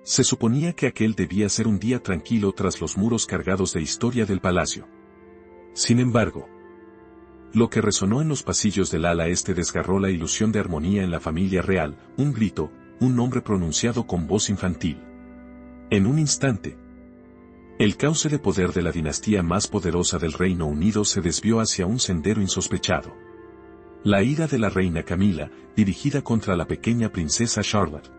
Se suponía que aquel debía ser un día tranquilo tras los muros cargados de historia del palacio. Sin embargo, lo que resonó en los pasillos del ala este desgarró la ilusión de armonía en la familia real, un grito, un nombre pronunciado con voz infantil. En un instante, el cauce de poder de la dinastía más poderosa del Reino Unido se desvió hacia un sendero insospechado. La ira de la reina Camila, dirigida contra la pequeña princesa Charlotte,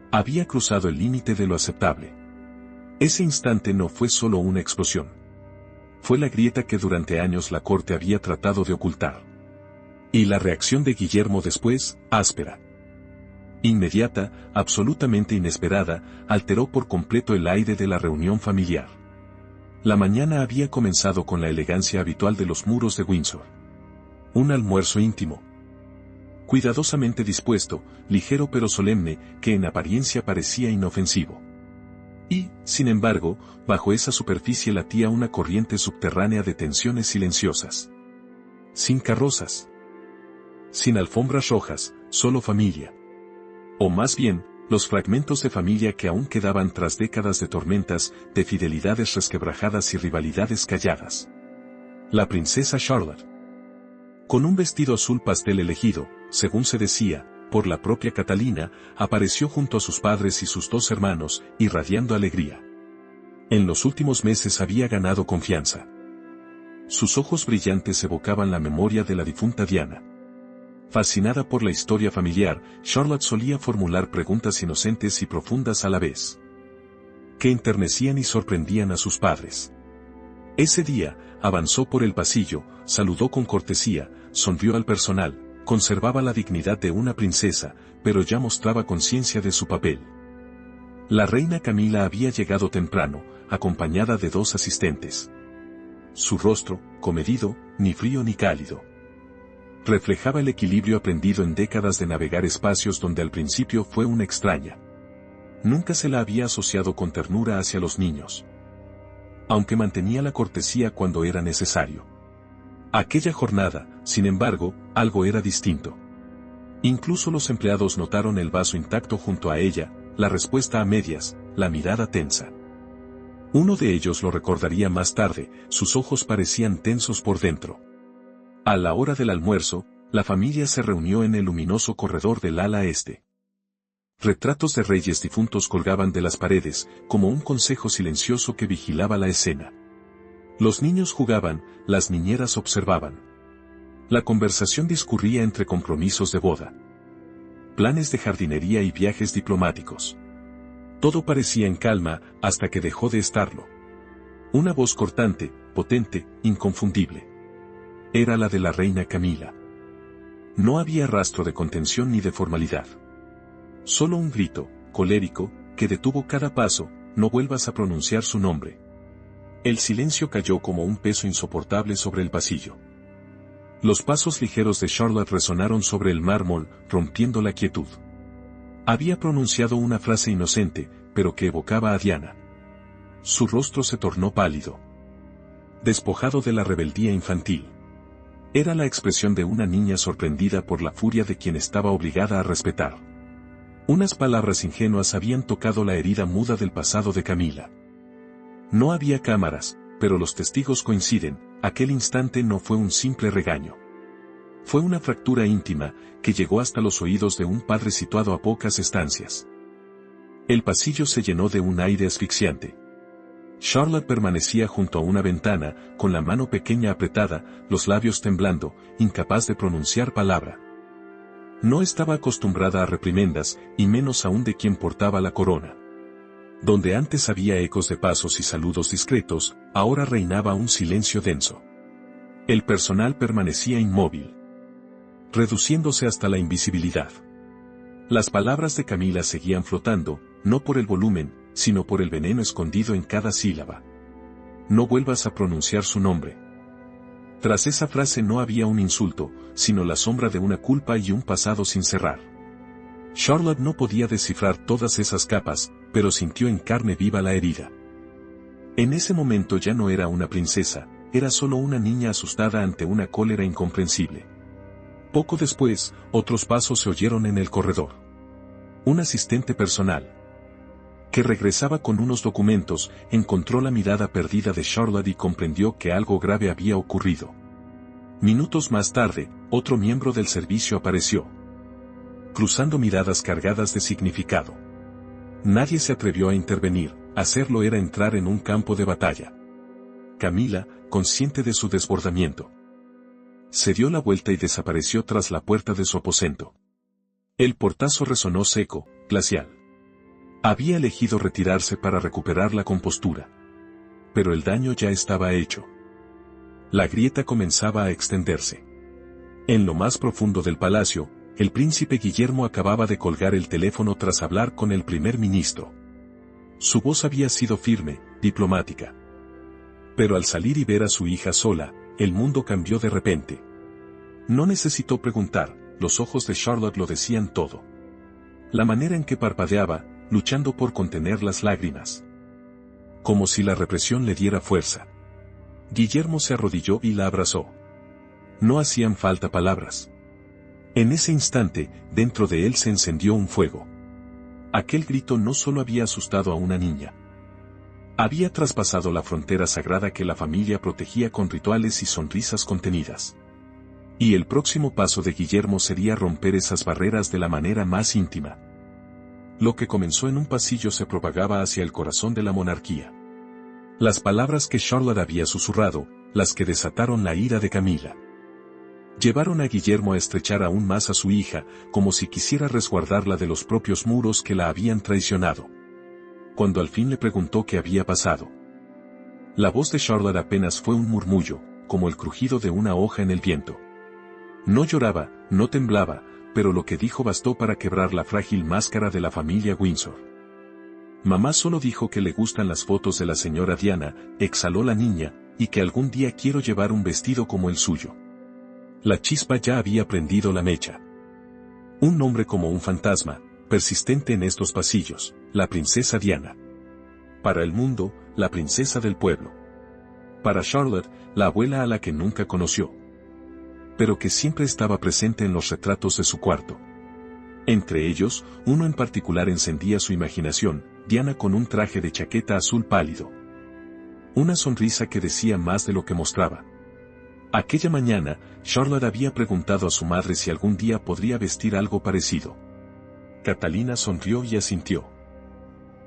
había cruzado el límite de lo aceptable. Ese instante no fue solo una explosión. Fue la grieta que durante años la corte había tratado de ocultar. Y la reacción de Guillermo después, áspera, inmediata, absolutamente inesperada, alteró por completo el aire de la reunión familiar. La mañana había comenzado con la elegancia habitual de los muros de Windsor. Un almuerzo íntimo, cuidadosamente dispuesto, ligero pero solemne, que en apariencia parecía inofensivo. Y, sin embargo, bajo esa superficie latía una corriente subterránea de tensiones silenciosas. Sin carrozas, sin alfombras rojas, solo familia. O más bien, los fragmentos de familia que aún quedaban tras décadas de tormentas, de fidelidades resquebrajadas y rivalidades calladas. La princesa Charlotte, con un vestido azul pastel elegido, según se decía, por la propia Catalina, apareció junto a sus padres y sus dos hermanos, irradiando alegría. En los últimos meses había ganado confianza. Sus ojos brillantes evocaban la memoria de la difunta Diana. Fascinada por la historia familiar, Charlotte solía formular preguntas inocentes y profundas a la vez, que enternecían y sorprendían a sus padres. Ese día, avanzó por el pasillo, saludó con cortesía, sonrió al personal, conservaba la dignidad de una princesa, pero ya mostraba conciencia de su papel. La reina Camila había llegado temprano, acompañada de dos asistentes. Su rostro, comedido, ni frío ni cálido, reflejaba el equilibrio aprendido en décadas de navegar espacios donde al principio fue una extraña. Nunca se la había asociado con ternura hacia los niños, aunque mantenía la cortesía cuando era necesario. Aquella jornada, sin embargo, algo era distinto. Incluso los empleados notaron el vaso intacto junto a ella, la respuesta a medias, la mirada tensa. Uno de ellos lo recordaría más tarde, sus ojos parecían tensos por dentro. A la hora del almuerzo, la familia se reunió en el luminoso corredor del ala este. Retratos de reyes difuntos colgaban de las paredes, como un consejo silencioso que vigilaba la escena. Los niños jugaban, las niñeras observaban. La conversación discurría entre compromisos de boda, planes de jardinería y viajes diplomáticos. Todo parecía en calma, hasta que dejó de estarlo. Una voz cortante, potente, inconfundible. Era la de la reina Camila. No había rastro de contención ni de formalidad. Solo un grito, colérico, que detuvo cada paso: no vuelvas a pronunciar su nombre. El silencio cayó como un peso insoportable sobre el pasillo. Los pasos ligeros de Charlotte resonaron sobre el mármol, rompiendo la quietud. Había pronunciado una frase inocente, pero que evocaba a Diana. Su rostro se tornó pálido, despojado de la rebeldía infantil. Era la expresión de una niña sorprendida por la furia de quien estaba obligada a respetar. Unas palabras ingenuas habían tocado la herida muda del pasado de Camila. No había cámaras, pero los testigos coinciden, aquel instante no fue un simple regaño. Fue una fractura íntima, que llegó hasta los oídos de un padre situado a pocas estancias. El pasillo se llenó de un aire asfixiante. Charlotte permanecía junto a una ventana, con la mano pequeña apretada, los labios temblando, incapaz de pronunciar palabra. No estaba acostumbrada a reprimendas, y menos aún de quien portaba la corona. Donde antes había ecos de pasos y saludos discretos, ahora reinaba un silencio denso. El personal permanecía inmóvil, reduciéndose hasta la invisibilidad. Las palabras de Camila seguían flotando, no por el volumen, sino por el veneno escondido en cada sílaba. No vuelvas a pronunciar su nombre. Tras esa frase no había un insulto, sino la sombra de una culpa y un pasado sin cerrar. Charlotte no podía descifrar todas esas capas, pero sintió en carne viva la herida. En ese momento ya no era una princesa, era solo una niña asustada ante una cólera incomprensible. Poco después, otros pasos se oyeron en el corredor. Un asistente personal, que regresaba con unos documentos, encontró la mirada perdida de Charlotte y comprendió que algo grave había ocurrido. Minutos más tarde, otro miembro del servicio apareció, cruzando miradas cargadas de significado. Nadie se atrevió a intervenir, hacerlo era entrar en un campo de batalla. Camila, consciente de su desbordamiento, se dio la vuelta y desapareció tras la puerta de su aposento. El portazo resonó seco, glacial. Había elegido retirarse para recuperar la compostura. Pero el daño ya estaba hecho. La grieta comenzaba a extenderse. En lo más profundo del palacio, el príncipe Guillermo acababa de colgar el teléfono tras hablar con el primer ministro. Su voz había sido firme, diplomática. Pero al salir y ver a su hija sola, el mundo cambió de repente. No necesitó preguntar, los ojos de Charlotte lo decían todo. La manera en que parpadeaba, luchando por contener las lágrimas. Como si la represión le diera fuerza. Guillermo se arrodilló y la abrazó. No hacían falta palabras. En ese instante, dentro de él se encendió un fuego. Aquel grito no solo había asustado a una niña. Había traspasado la frontera sagrada que la familia protegía con rituales y sonrisas contenidas. Y el próximo paso de Guillermo sería romper esas barreras de la manera más íntima. Lo que comenzó en un pasillo se propagaba hacia el corazón de la monarquía. Las palabras que Charlotte había susurrado, las que desataron la ira de Camila, llevaron a Guillermo a estrechar aún más a su hija, como si quisiera resguardarla de los propios muros que la habían traicionado. Cuando al fin le preguntó qué había pasado, la voz de Charlotte apenas fue un murmullo, como el crujido de una hoja en el viento. No lloraba, no temblaba, pero lo que dijo bastó para quebrar la frágil máscara de la familia Windsor. Mamá solo dijo que le gustan las fotos de la señora Diana, exhaló la niña, y que algún día quiero llevar un vestido como el suyo. La chispa ya había prendido la mecha. Un nombre como un fantasma, persistente en estos pasillos, la princesa Diana. Para el mundo, la princesa del pueblo. Para Charlotte, la abuela a la que nunca conoció, pero que siempre estaba presente en los retratos de su cuarto. Entre ellos, uno en particular encendía su imaginación, Diana con un traje de chaqueta azul pálido. Una sonrisa que decía más de lo que mostraba. Aquella mañana, Charlotte había preguntado a su madre si algún día podría vestir algo parecido. Catalina sonrió y asintió.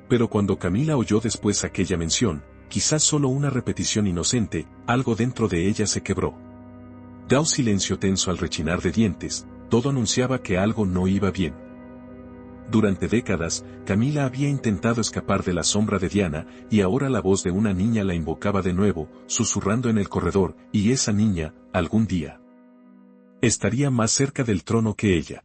Pero cuando Camila oyó después aquella mención, quizás solo una repetición inocente, algo dentro de ella se quebró. Da un silencio tenso al rechinar de dientes, todo anunciaba que algo no iba bien. Durante décadas, Camila había intentado escapar de la sombra de Diana, y ahora la voz de una niña la invocaba de nuevo, susurrando en el corredor, y esa niña, algún día, estaría más cerca del trono que ella.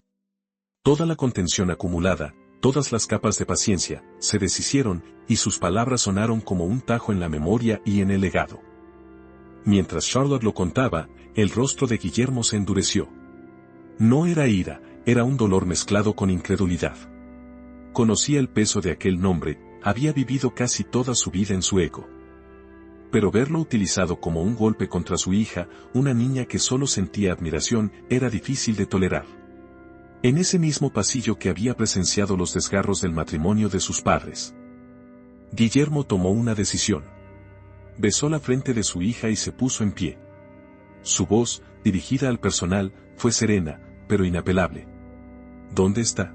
Toda la contención acumulada, todas las capas de paciencia, se deshicieron, y sus palabras sonaron como un tajo en la memoria y en el legado. Mientras Charlotte lo contaba, el rostro de Guillermo se endureció. No era ira, era un dolor mezclado con incredulidad. Conocía el peso de aquel nombre, había vivido casi toda su vida en su ego. Pero verlo utilizado como un golpe contra su hija, una niña que solo sentía admiración, era difícil de tolerar. En ese mismo pasillo que había presenciado los desgarros del matrimonio de sus padres, Guillermo tomó una decisión. Besó la frente de su hija y se puso en pie. Su voz, dirigida al personal, fue serena, pero inapelable. ¿Dónde está?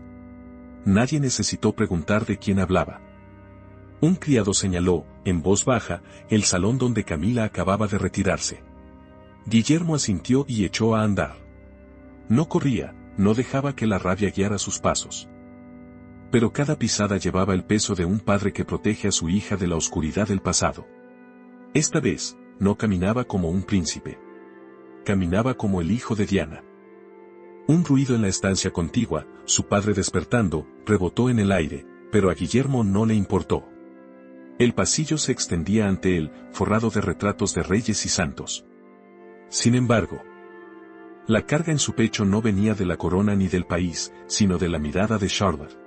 Nadie necesitó preguntar de quién hablaba. Un criado señaló, en voz baja, el salón donde Camila acababa de retirarse. Guillermo asintió y echó a andar. No corría, no dejaba que la rabia guiara sus pasos. Pero cada pisada llevaba el peso de un padre que protege a su hija de la oscuridad del pasado. Esta vez, no caminaba como un príncipe. Caminaba como el hijo de Diana. Un ruido en la estancia contigua, su padre despertando, rebotó en el aire, pero a Guillermo no le importó. El pasillo se extendía ante él, forrado de retratos de reyes y santos. Sin embargo, la carga en su pecho no venía de la corona ni del país, sino de la mirada de Charlotte.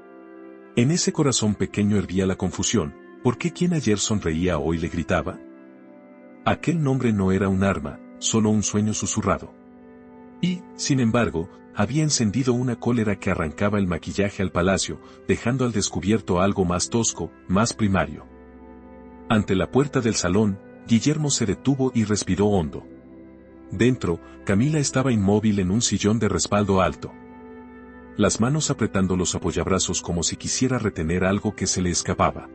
En ese corazón pequeño hervía la confusión, ¿por qué quien ayer sonreía hoy le gritaba? Aquel nombre no era un arma, solo un sueño susurrado. Y, sin embargo, había encendido una cólera que arrancaba el maquillaje al palacio, dejando al descubierto algo más tosco, más primario. Ante la puerta del salón, Guillermo se detuvo y respiró hondo. Dentro, Camila estaba inmóvil en un sillón de respaldo alto. Las manos apretando los apoyabrazos como si quisiera retener algo que se le escapaba.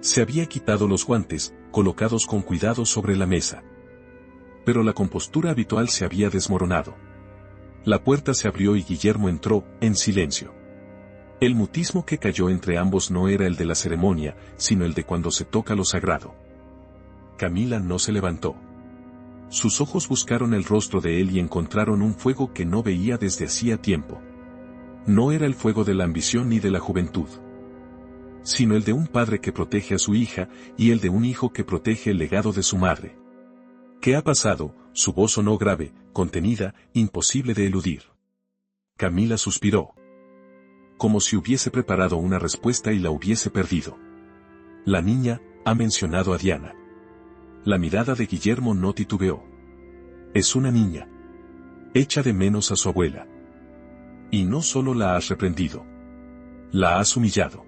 Se había quitado los guantes, colocados con cuidado sobre la mesa. Pero la compostura habitual se había desmoronado. La puerta se abrió y Guillermo entró, en silencio. El mutismo que cayó entre ambos no era el de la ceremonia, sino el de cuando se toca lo sagrado. Camila no se levantó. Sus ojos buscaron el rostro de él y encontraron un fuego que no veía desde hacía tiempo. No era el fuego de la ambición ni de la juventud, sino el de un padre que protege a su hija y el de un hijo que protege el legado de su madre. ¿Qué ha pasado? Su voz sonó grave, contenida, imposible de eludir. Camila suspiró, como si hubiese preparado una respuesta y la hubiese perdido. La niña ha mencionado a Diana. La mirada de Guillermo no titubeó. Es una niña. Echa de menos a su abuela. Y no solo la has reprendido. La has humillado.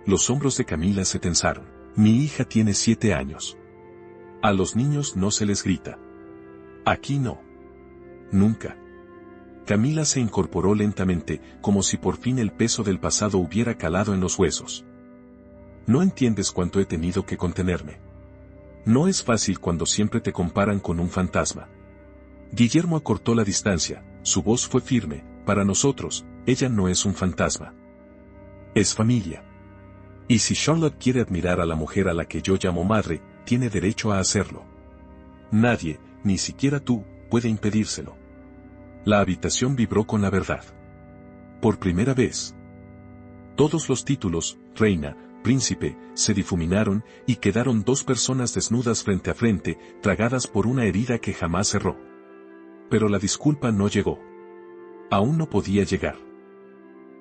Los hombros de Camila se tensaron. Mi hija tiene 7 años. A los niños no se les grita. Aquí no. Nunca. Camila se incorporó lentamente, como si por fin el peso del pasado hubiera calado en los huesos. No entiendes cuánto he tenido que contenerme. No es fácil cuando siempre te comparan con un fantasma. Guillermo acortó la distancia, su voz fue firme. Para nosotros, ella no es un fantasma. Es familia. Y si Charlotte quiere admirar a la mujer a la que yo llamo madre, tiene derecho a hacerlo. Nadie, ni siquiera tú, puede impedírselo. La habitación vibró con la verdad. Por primera vez. Todos los títulos, reina, príncipe, se difuminaron y quedaron 2 personas desnudas frente a frente, tragadas por una herida que jamás cerró. Pero la disculpa no llegó. Aún no podía llegar.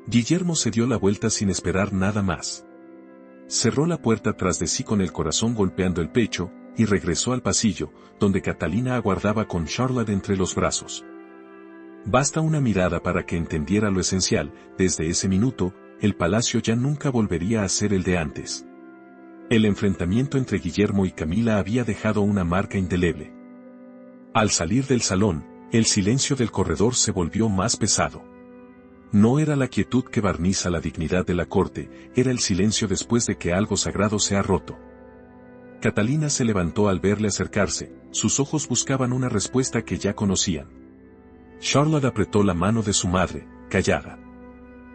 Guillermo se dio la vuelta sin esperar nada más. Cerró la puerta tras de sí con el corazón golpeando el pecho, y regresó al pasillo, donde Catalina aguardaba con Charlotte entre los brazos. Basta una mirada para que entendiera lo esencial, desde ese minuto, el palacio ya nunca volvería a ser el de antes. El enfrentamiento entre Guillermo y Camila había dejado una marca indeleble. Al salir del salón, el silencio del corredor se volvió más pesado. No era la quietud que barniza la dignidad de la corte, era el silencio después de que algo sagrado se ha roto. Catalina se levantó al verle acercarse, sus ojos buscaban una respuesta que ya conocían. Charlotte apretó la mano de su madre, callada.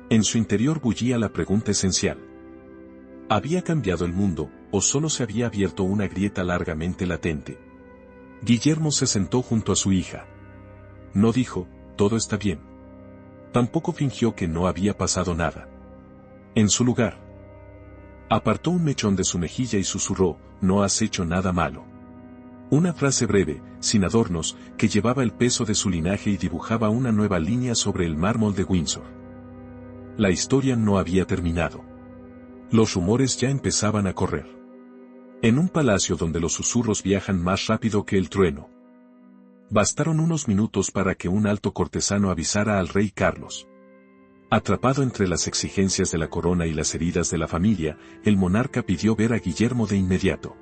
En su interior bullía la pregunta esencial. ¿Había cambiado el mundo, o solo se había abierto una grieta largamente latente? Guillermo se sentó junto a su hija. No dijo, todo está bien. Tampoco fingió que no había pasado nada. En su lugar, apartó un mechón de su mejilla y susurró, no has hecho nada malo. Una frase breve, sin adornos, que llevaba el peso de su linaje y dibujaba una nueva línea sobre el mármol de Windsor. La historia no había terminado. Los rumores ya empezaban a correr. En un palacio donde los susurros viajan más rápido que el trueno. Bastaron unos minutos para que un alto cortesano avisara al rey Carlos. Atrapado entre las exigencias de la corona y las heridas de la familia, el monarca pidió ver a Guillermo de inmediato.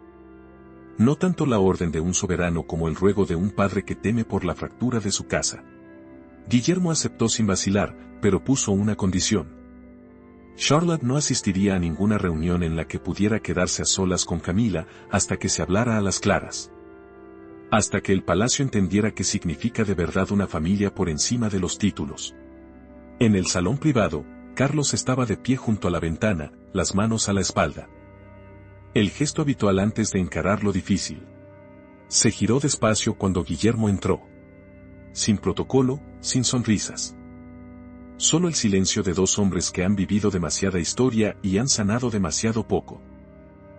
No tanto la orden de un soberano como el ruego de un padre que teme por la fractura de su casa. Guillermo aceptó sin vacilar, pero puso una condición. Charlotte no asistiría a ninguna reunión en la que pudiera quedarse a solas con Camila hasta que se hablara a las claras. Hasta que el palacio entendiera qué significa de verdad una familia por encima de los títulos. En el salón privado, Carlos estaba de pie junto a la ventana, las manos a la espalda. El gesto habitual antes de encarar lo difícil. Se giró despacio cuando Guillermo entró. Sin protocolo, sin sonrisas. Solo el silencio de 2 hombres que han vivido demasiada historia y han sanado demasiado poco.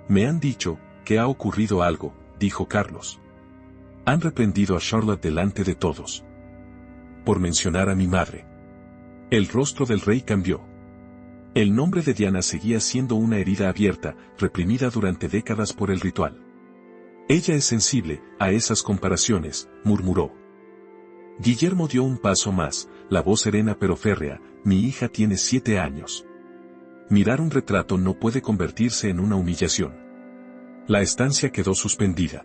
Me han dicho que ha ocurrido algo, dijo Carlos. Han reprendido a Charlotte delante de todos. Por mencionar a mi madre. El rostro del rey cambió. El nombre de Diana seguía siendo una herida abierta, reprimida durante décadas por el ritual. Ella es sensible a esas comparaciones, murmuró. Guillermo dio un paso más, la voz serena pero férrea: mi hija tiene 7 años. Mirar un retrato no puede convertirse en una humillación. La estancia quedó suspendida.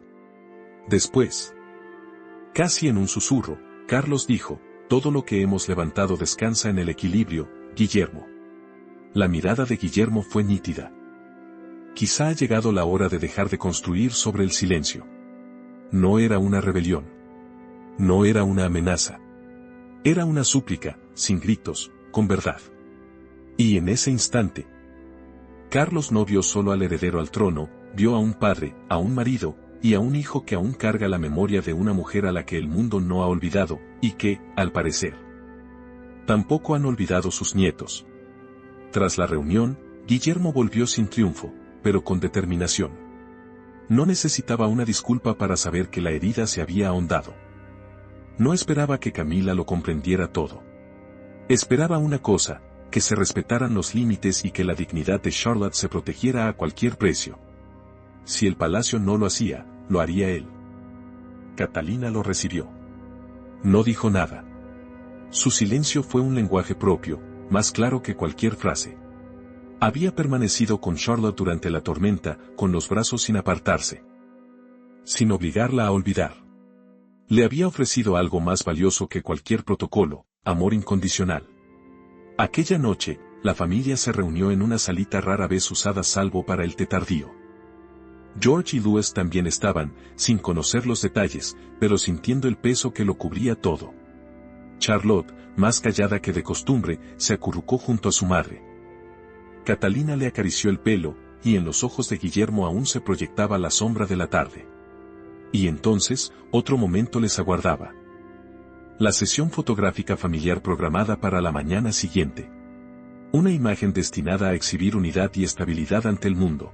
Después, casi en un susurro, Carlos dijo: todo lo que hemos levantado descansa en el equilibrio, Guillermo. La mirada de Guillermo fue nítida. Quizá ha llegado la hora de dejar de construir sobre el silencio. No era una rebelión. No era una amenaza. Era una súplica, sin gritos, con verdad. Y en ese instante, Carlos no vio solo al heredero al trono, vio a un padre, a un marido, y a un hijo que aún carga la memoria de una mujer a la que el mundo no ha olvidado, y que, al parecer, tampoco han olvidado sus nietos. Tras la reunión, Guillermo volvió sin triunfo, pero con determinación. No necesitaba una disculpa para saber que la herida se había ahondado. No esperaba que Camila lo comprendiera todo. Esperaba una cosa: que se respetaran los límites y que la dignidad de Charlotte se protegiera a cualquier precio. Si el palacio no lo hacía, lo haría él. Catalina lo recibió. No dijo nada. Su silencio fue un lenguaje propio, más claro que cualquier frase. Había permanecido con Charlotte durante la tormenta, con los brazos sin apartarse, sin obligarla a olvidar. Le había ofrecido algo más valioso que cualquier protocolo: amor incondicional. Aquella noche, la familia se reunió en una salita rara vez usada salvo para el té tardío. George y Louis también estaban, sin conocer los detalles, pero sintiendo el peso que lo cubría todo. Charlotte, más callada que de costumbre, se acurrucó junto a su madre. Catalina le acarició el pelo, y en los ojos de Guillermo aún se proyectaba la sombra de la tarde. Y entonces, otro momento les aguardaba. La sesión fotográfica familiar programada para la mañana siguiente. Una imagen destinada a exhibir unidad y estabilidad ante el mundo.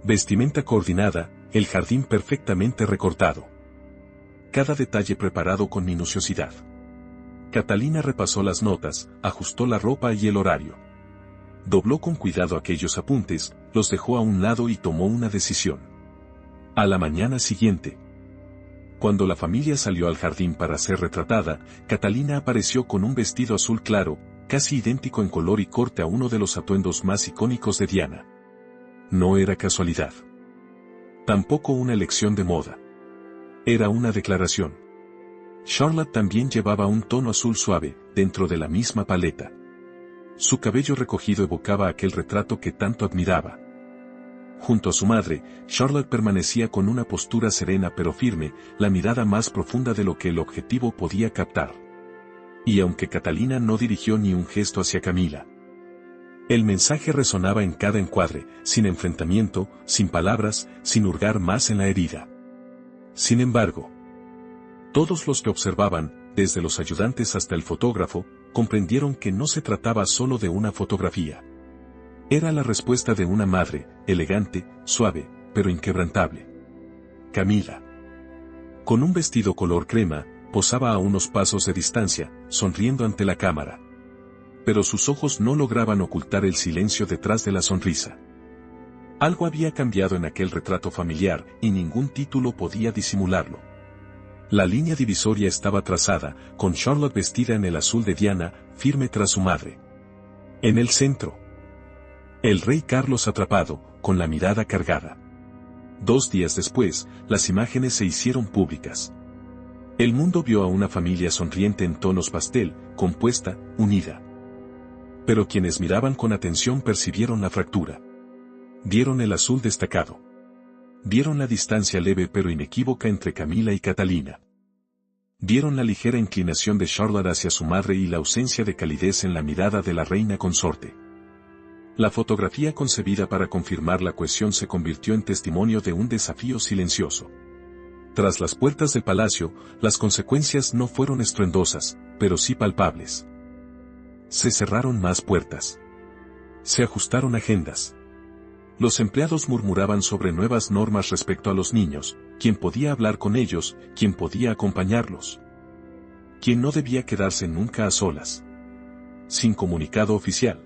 Vestimenta coordinada, el jardín perfectamente recortado. Cada detalle preparado con minuciosidad. Catalina repasó las notas, ajustó la ropa y el horario. Dobló con cuidado aquellos apuntes, los dejó a un lado y tomó una decisión. A la mañana siguiente, cuando la familia salió al jardín para ser retratada, Catalina apareció con un vestido azul claro, casi idéntico en color y corte a uno de los atuendos más icónicos de Diana. No era casualidad. Tampoco una elección de moda. Era una declaración. Charlotte también llevaba un tono azul suave, dentro de la misma paleta. Su cabello recogido evocaba aquel retrato que tanto admiraba. Junto a su madre, Charlotte permanecía con una postura serena pero firme, la mirada más profunda de lo que el objetivo podía captar. Y aunque Catalina no dirigió ni un gesto hacia Camila, el mensaje resonaba en cada encuadre, sin enfrentamiento, sin palabras, sin hurgar más en la herida. Sin embargo, todos los que observaban, desde los ayudantes hasta el fotógrafo, comprendieron que no se trataba solo de una fotografía. Era la respuesta de una madre, elegante, suave, pero inquebrantable. Camila, con un vestido color crema, posaba a unos pasos de distancia, sonriendo ante la cámara. Pero sus ojos no lograban ocultar el silencio detrás de la sonrisa. Algo había cambiado en aquel retrato familiar, y ningún título podía disimularlo. La línea divisoria estaba trazada, con Charlotte vestida en el azul de Diana, firme tras su madre. En el centro, el rey Carlos atrapado, con la mirada cargada. 2 días después, las imágenes se hicieron públicas. El mundo vio a una familia sonriente en tonos pastel, compuesta, unida. Pero quienes miraban con atención percibieron la fractura. Vieron el azul destacado. Vieron la distancia leve pero inequívoca entre Camila y Catalina. Vieron la ligera inclinación de Charlotte hacia su madre y la ausencia de calidez en la mirada de la reina consorte. La fotografía concebida para confirmar la cohesión se convirtió en testimonio de un desafío silencioso. Tras las puertas del palacio, las consecuencias no fueron estruendosas, pero sí palpables. Se cerraron más puertas. Se ajustaron agendas. Los empleados murmuraban sobre nuevas normas respecto a los niños, quién podía hablar con ellos, quién podía acompañarlos. Quién no debía quedarse nunca a solas. Sin comunicado oficial.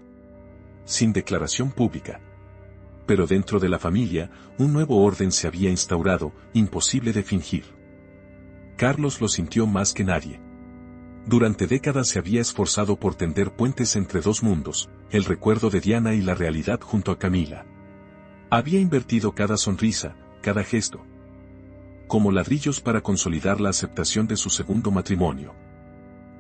Sin declaración pública. Pero dentro de la familia, un nuevo orden se había instaurado, imposible de fingir. Carlos lo sintió más que nadie. Durante décadas se había esforzado por tender puentes entre dos mundos, el recuerdo de Diana y la realidad junto a Camila. Había invertido cada sonrisa, cada gesto, como ladrillos para consolidar la aceptación de su segundo matrimonio.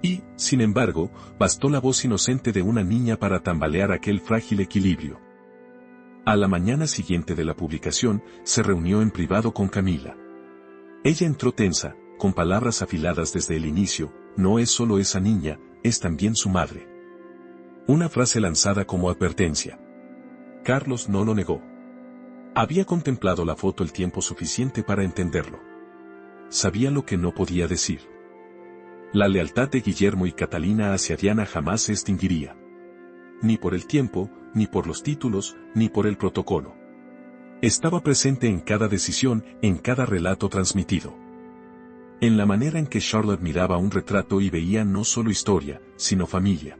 Y, sin embargo, bastó la voz inocente de una niña para tambalear aquel frágil equilibrio. A la mañana siguiente de la publicación, se reunió en privado con Camila. Ella entró tensa, con palabras afiladas desde el inicio: no es solo esa niña, es también su madre. Una frase lanzada como advertencia. Carlos no lo negó. Había contemplado la foto el tiempo suficiente para entenderlo. Sabía lo que no podía decir. La lealtad de Guillermo y Catalina hacia Diana jamás se extinguiría. Ni por el tiempo, ni por los títulos, ni por el protocolo. Estaba presente en cada decisión, en cada relato transmitido. En la manera en que Charlotte miraba un retrato y veía no solo historia, sino familia.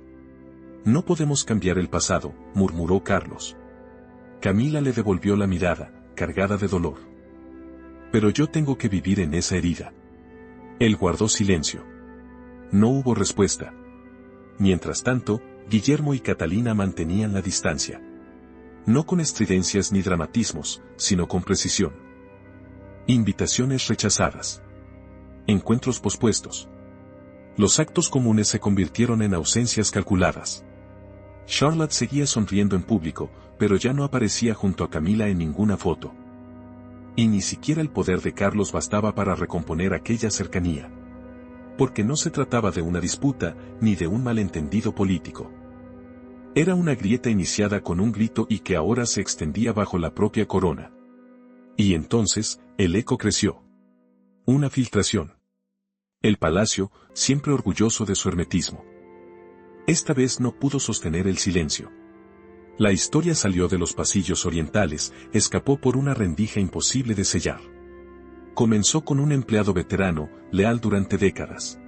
No podemos cambiar el pasado, murmuró Carlos. Camila le devolvió la mirada, cargada de dolor. Pero yo tengo que vivir en esa herida. Él guardó silencio. No hubo respuesta. Mientras tanto, Guillermo y Catalina mantenían la distancia. No con estridencias ni dramatismos, sino con precisión. Invitaciones rechazadas. Encuentros pospuestos. Los actos comunes se convirtieron en ausencias calculadas. Charlotte seguía sonriendo en público, pero ya no aparecía junto a Camila en ninguna foto. Y ni siquiera el poder de Carlos bastaba para recomponer aquella cercanía. Porque no se trataba de una disputa, ni de un malentendido político. Era una grieta iniciada con un grito y que ahora se extendía bajo la propia corona. Y entonces, el eco creció. Una filtración. El palacio, siempre orgulloso de su hermetismo. Esta vez no pudo sostener el silencio. La historia salió de los pasillos orientales, escapó por una rendija imposible de sellar. Comenzó con un empleado veterano, leal durante décadas.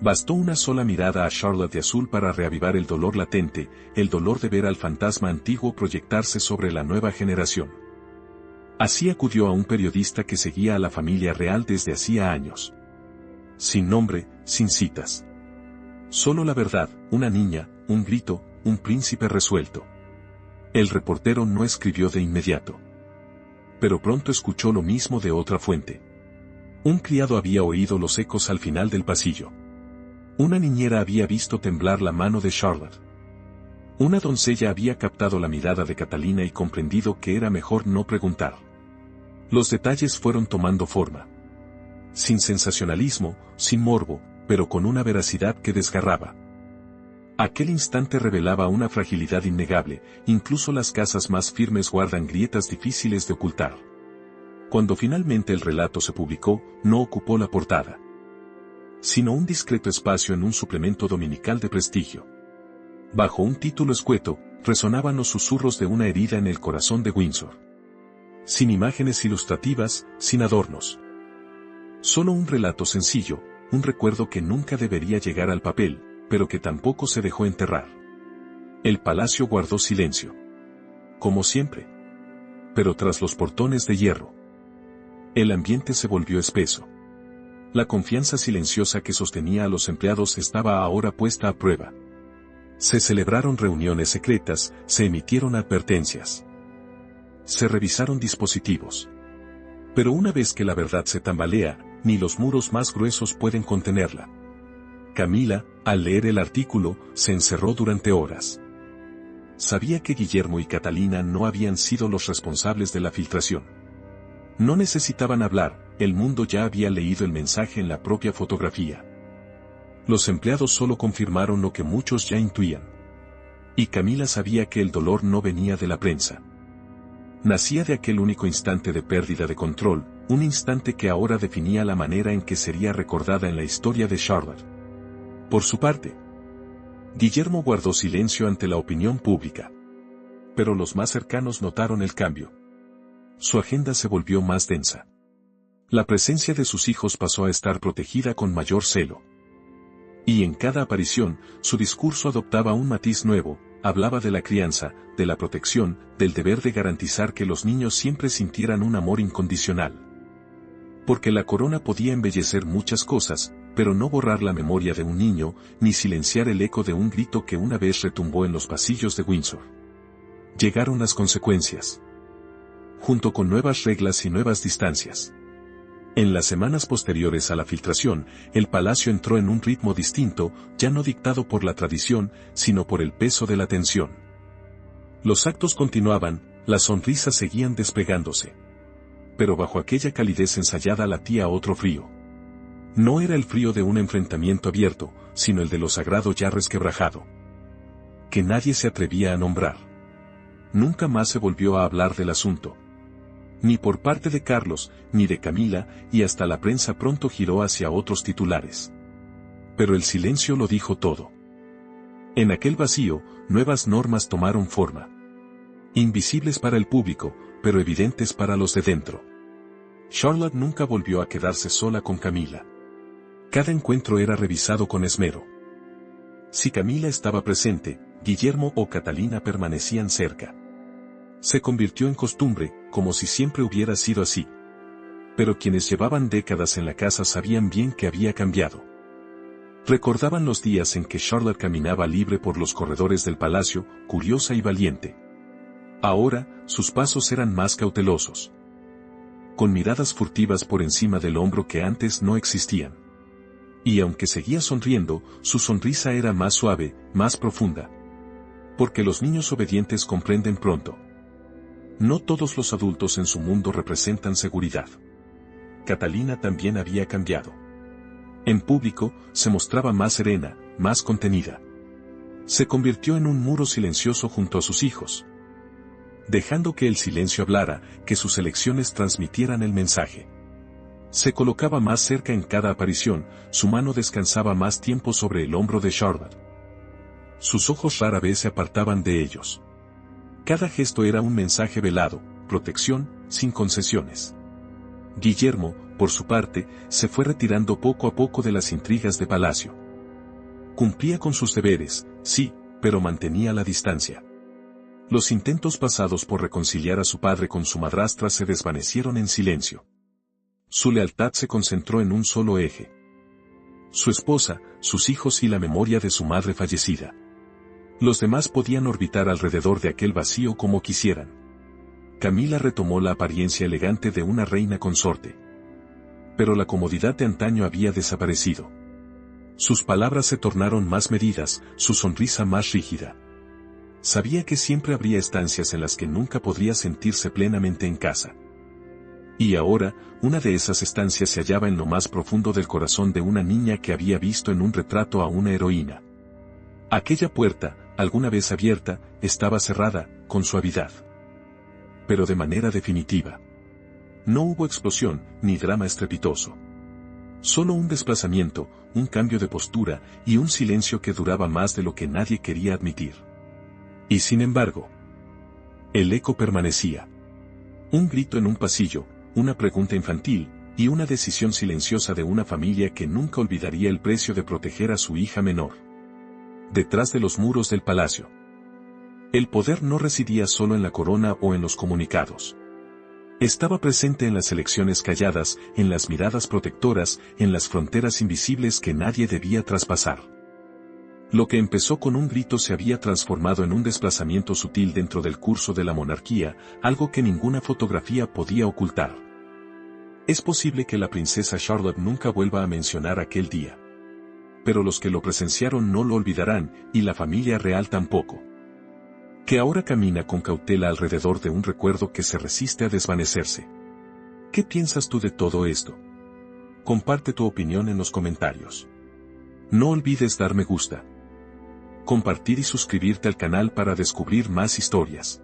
Bastó una sola mirada a Charlotte de azul para reavivar el dolor latente, el dolor de ver al fantasma antiguo proyectarse sobre la nueva generación. Así acudió a un periodista que seguía a la familia real desde hacía años. Sin nombre, sin citas. Solo la verdad, una niña, un grito, un príncipe resuelto. El reportero no escribió de inmediato. Pero pronto escuchó lo mismo de otra fuente. Un criado había oído los ecos al final del pasillo. Una niñera había visto temblar la mano de Charlotte. Una doncella había captado la mirada de Catalina y comprendido que era mejor no preguntar. Los detalles fueron tomando forma. Sin sensacionalismo, sin morbo, pero con una veracidad que desgarraba. Aquel instante revelaba una fragilidad innegable, incluso las casas más firmes guardan grietas difíciles de ocultar. Cuando finalmente el relato se publicó, no ocupó la portada, sino un discreto espacio en un suplemento dominical de prestigio. Bajo un título escueto, resonaban los susurros de una herida en el corazón de Windsor. Sin imágenes ilustrativas, sin adornos. Solo un relato sencillo, un recuerdo que nunca debería llegar al papel, pero que tampoco se dejó enterrar. El palacio guardó silencio. Como siempre. Pero tras los portones de hierro. El ambiente se volvió espeso. La confianza silenciosa que sostenía a los empleados estaba ahora puesta a prueba. Se celebraron reuniones secretas, se emitieron advertencias. Se revisaron dispositivos. Pero una vez que la verdad se tambalea, ni los muros más gruesos pueden contenerla. Camila, al leer el artículo, se encerró durante horas. Sabía que Guillermo y Catalina no habían sido los responsables de la filtración. No necesitaban hablar, el mundo ya había leído el mensaje en la propia fotografía. Los empleados solo confirmaron lo que muchos ya intuían. Y Camila sabía que el dolor no venía de la prensa. Nacía de aquel único instante de pérdida de control, un instante que ahora definía la manera en que sería recordada en la historia de Charlotte. Por su parte, Guillermo guardó silencio ante la opinión pública. Pero los más cercanos notaron el cambio. Su agenda se volvió más densa. La presencia de sus hijos pasó a estar protegida con mayor celo. Y en cada aparición, su discurso adoptaba un matiz nuevo, hablaba de la crianza, de la protección, del deber de garantizar que los niños siempre sintieran un amor incondicional. Porque la corona podía embellecer muchas cosas, pero no borrar la memoria de un niño, ni silenciar el eco de un grito que una vez retumbó en los pasillos de Windsor. Llegaron las consecuencias. Junto con nuevas reglas y nuevas distancias. En las semanas posteriores a la filtración, el palacio entró en un ritmo distinto, ya no dictado por la tradición, sino por el peso de la tensión. Los actos continuaban, las sonrisas seguían despegándose. Pero bajo aquella calidez ensayada latía otro frío. No era el frío de un enfrentamiento abierto, sino el de lo sagrado ya resquebrajado. Que nadie se atrevía a nombrar. Nunca más se volvió a hablar del asunto. Ni por parte de Carlos, ni de Camila, y hasta la prensa pronto giró hacia otros titulares. Pero el silencio lo dijo todo. En aquel vacío, nuevas normas tomaron forma. Invisibles para el público, pero evidentes para los de dentro. Charlotte nunca volvió a quedarse sola con Camila. Cada encuentro era revisado con esmero. Si Camila estaba presente, Guillermo o Catalina permanecían cerca. Se convirtió en costumbre, como si siempre hubiera sido así. Pero quienes llevaban décadas en la casa sabían bien que había cambiado. Recordaban los días en que Charlotte caminaba libre por los corredores del palacio, curiosa y valiente. Ahora, sus pasos eran más cautelosos. Con miradas furtivas por encima del hombro que antes no existían. Y aunque seguía sonriendo, su sonrisa era más suave, más profunda. Porque los niños obedientes comprenden pronto. No todos los adultos en su mundo representan seguridad. Catalina también había cambiado. En público, se mostraba más serena, más contenida. Se convirtió en un muro silencioso junto a sus hijos. Dejando que el silencio hablara, que sus elecciones transmitieran el mensaje. Se colocaba más cerca en cada aparición, su mano descansaba más tiempo sobre el hombro de Charlotte. Sus ojos rara vez se apartaban de ellos. Cada gesto era un mensaje velado, protección, sin concesiones. Guillermo, por su parte, se fue retirando poco a poco de las intrigas de palacio. Cumplía con sus deberes, sí, pero mantenía la distancia. Los intentos pasados por reconciliar a su padre con su madrastra se desvanecieron en silencio. Su lealtad se concentró en un solo eje. Su esposa, sus hijos y la memoria de su madre fallecida. Los demás podían orbitar alrededor de aquel vacío como quisieran. Camila retomó la apariencia elegante de una reina consorte. Pero la comodidad de antaño había desaparecido. Sus palabras se tornaron más medidas, su sonrisa más rígida. Sabía que siempre habría estancias en las que nunca podría sentirse plenamente en casa. Y ahora, una de esas estancias se hallaba en lo más profundo del corazón de una niña que había visto en un retrato a una heroína. Aquella puerta, alguna vez abierta, estaba cerrada, con suavidad. Pero de manera definitiva. No hubo explosión, ni drama estrepitoso. Solo un desplazamiento, un cambio de postura, y un silencio que duraba más de lo que nadie quería admitir. Y sin embargo, el eco permanecía. Un grito en un pasillo, una pregunta infantil, y una decisión silenciosa de una familia que nunca olvidaría el precio de proteger a su hija menor. Detrás de los muros del palacio. El poder no residía solo en la corona o en los comunicados. Estaba presente en las elecciones calladas, en las miradas protectoras, en las fronteras invisibles que nadie debía traspasar. Lo que empezó con un grito se había transformado en un desplazamiento sutil dentro del curso de la monarquía, algo que ninguna fotografía podía ocultar. Es posible que la princesa Charlotte nunca vuelva a mencionar aquel día. Pero los que lo presenciaron no lo olvidarán, y la familia real tampoco. Que ahora camina con cautela alrededor de un recuerdo que se resiste a desvanecerse. ¿Qué piensas tú de todo esto? Comparte tu opinión en los comentarios. No olvides dar me gusta, compartir y suscribirte al canal para descubrir más historias.